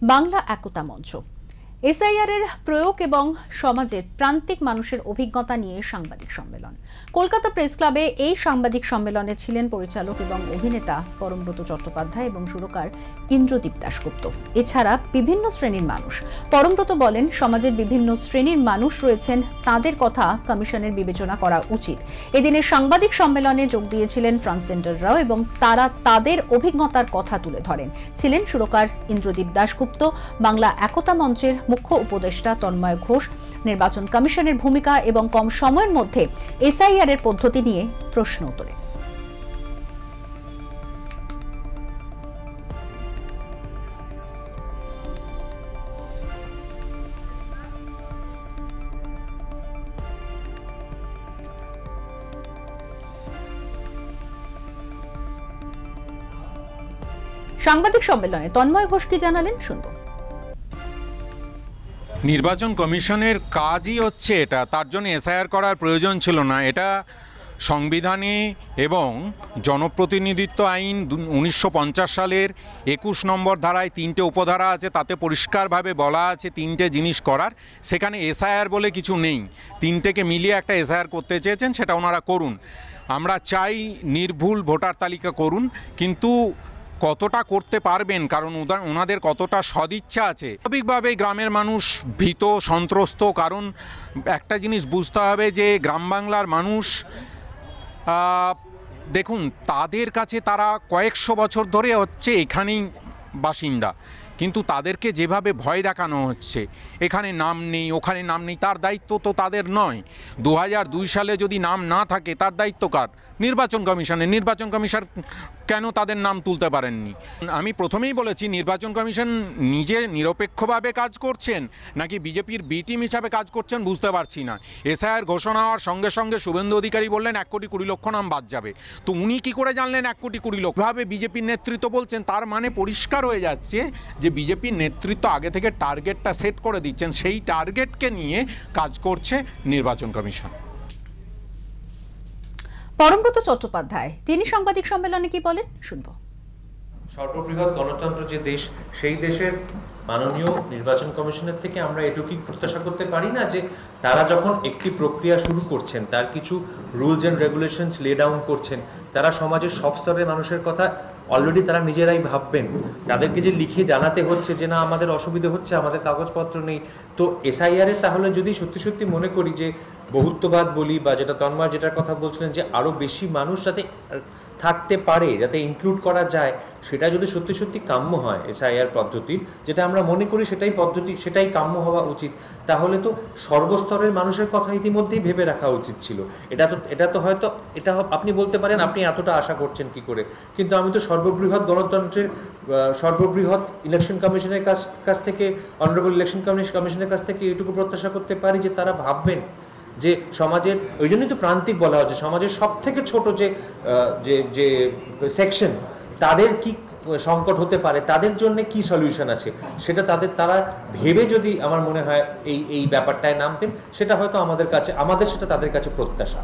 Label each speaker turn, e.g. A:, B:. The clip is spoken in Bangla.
A: বাংলা একতা মঞ্চ এসআইআর এর প্রয়োগ এবং সমাজের প্রান্তিক মানুষের অভিজ্ঞতা নিয়ে সাংবাদিক সম্মেলন। কলকাতা প্রেস ক্লাবে এই সাংবাদিক সম্মেলনে ছিলেন পরিচালক এবং অভিনেতা পরমব্রত চট্টোপাধ্যায় এবং সুরকার ইন্দ্রদীপ দাশগুপ্ত। এছাড়া বিভিন্ন শ্রেণীর মানুষ। পরমব্রত বলেন, সমাজের বিভিন্ন শ্রেণীর মানুষ রয়েছেন, তাদের কথা কমিশনের বিবেচনা করা উচিত। এদিনের সাংবাদিক সম্মেলনে যোগ দিয়েছিলেন ট্রান্সজেন্ডাররাও এবং তারা তাদের অভিজ্ঞতার কথা তুলে ধরেন। ছিলেন সুরকার ইন্দ্রদীপ দাশগুপ্ত, বাংলা একতা মঞ্চের মুখ্য উপদেষ্টা তন্ময় ঘোষ, নির্বাচন কমিশনের ভূমিকা এবং কম সময়ের মধ্যে এসআইআর এর পদ্ধতি নিয়ে প্রশ্ন তোলেন। সাংবাদিক সম্মেলনে তন্ময় ঘোষ কি জানালেন, শুনব।
B: নির্বাচন কমিশনের কাজই হচ্ছে এটা, তার জন্য এসআইআর করার প্রয়োজন ছিল না। এটা সংবিধানে এবং জনপ্রতিনিধিত্ব আইন 1950 সালের 21 নম্বর ধারায় 3টে উপধারা আছে, তাতে পরিষ্কারভাবে বলা আছে 3টে জিনিস করার। সেখানে এসআইআর বলে কিছু নেই। 3টেকে মিলিয়ে একটা এসআইআর করতে চেয়েছেন, সেটা ওনারা করুন। আমরা চাই নির্ভুল ভোটার তালিকা করুন, কিন্তু কতটা করতে পারবেন, কারণ ওনাদের কতটা সদিচ্ছা আছে। স্বাভাবিকভাবে গ্রামের মানুষ ভীত সন্ত্রস্ত, কারণ একটা জিনিস বুঝতে হবে যে গ্রাম বাংলার মানুষ, দেখুন, তাদের কাছে তারা কয়েকশো বছর ধরে হচ্ছে এখানেই বাসিন্দা, কিন্তু তাদেরকে যেভাবে ভয় দেখানো হচ্ছে, এখানে নাম নেই ওখানে নাম নেই, তার দায়িত্ব তো তাদের নয়। 2002 সালে যদি নাম না থাকে, তার দায়িত্ব কার? নির্বাচন কমিশনের। নির্বাচন কমিশন কেন তাদের নাম তুলতে পারেননি? আমি প্রথমেই বলেছি, নির্বাচন কমিশন নিজে নিরপেক্ষভাবে কাজ করছেন নাকি বিজেপির বি টিম হিসাবে কাজ করছেন বুঝতে পারছি না। এসআইআর ঘোষণা হওয়ার সঙ্গে সঙ্গে শুভেন্দু অধিকারী বললেন 1,20,00,000 নাম বাদ যাবে। তো উনি কি করে জানলেন 1,20,00,000? ভাবে বিজেপির নেতৃত্ব বলছেন, তার মানে পরিষ্কার হয়ে যাচ্ছে যে বিজেপির নেতৃত্ব আগে থেকে টার্গেটটা সেট করে দিচ্ছেন, সেই টার্গেটকে নিয়ে কাজ করছে নির্বাচন কমিশন।
A: পরমব্রত চট্টোপাধ্যায় তিনি সাংবাদিক সম্মেলনে কি বলেন, শুনব।
C: সর্ববৃহৎ গণতন্ত্র যে দেশ, সেই দেশের মাননীয় নির্বাচন কমিশনের থেকে আমরা এটুকুই প্রত্যাশা করতে পারি না যে তারা যখন একটি প্রক্রিয়া শুরু করছেন, তার কিছু rules and regulations lay down করছেন, তারা সমাজের সব স্তরের মানুষের কথা অলরেডি তারা নিজেরাই ভাববেন। তাদেরকে যে লিখে জানাতে হচ্ছে যে না আমাদের অসুবিধা হচ্ছে, আমাদের কাগজপত্র নেই, তো এসআইআর-এ তাহলে যদি সত্যি সত্যি মনে করি যে বহুত্ববাদ বলি, বা যেটা তন্ময় যেটার কথা বলছিলেন যে আরও বেশি মানুষ যাতে থাকতে পারে, যাতে ইনক্লুড করা যায়, সেটা যদি সত্যি সত্যি কাম্য হয় এসআইআর পদ্ধতির, যেটা আমরা মনে করি সেটাই পদ্ধতি, সেটাই কাম্য হওয়া উচিত, তাহলে তো সর্বস্তরের মানুষের কথা ইতিমধ্যেই ভেবে রাখা উচিত ছিল। এটা তো হয়তো এটা আপনি বলতে পারেন আপনি এতটা আশা করছেন কি করে, কিন্তু আমি তো সর্ববৃহৎ গণতন্ত্রের সর্ববৃহৎ ইলেকশন কমিশনের কাছ থেকে, অনারেবল ইলেকশন কমিশনের কাছ থেকে এটুকু প্রত্যাশা করতে পারি যে তারা ভাববেন যে সমাজের, ওই জন্যই তো প্রান্তিক বলা হচ্ছে, সমাজের সব থেকে ছোট যে সেকশন, তাদের কি সংকট হতে পারে, তাদের জন্য কি সলিউশন আছে, সেটা তারা ভেবে যদি আমার মনে হয় এই ব্যাপারটায় নামতেন, সেটা হয়তো আমাদের সেটা তাদের কাছে প্রত্যাশা।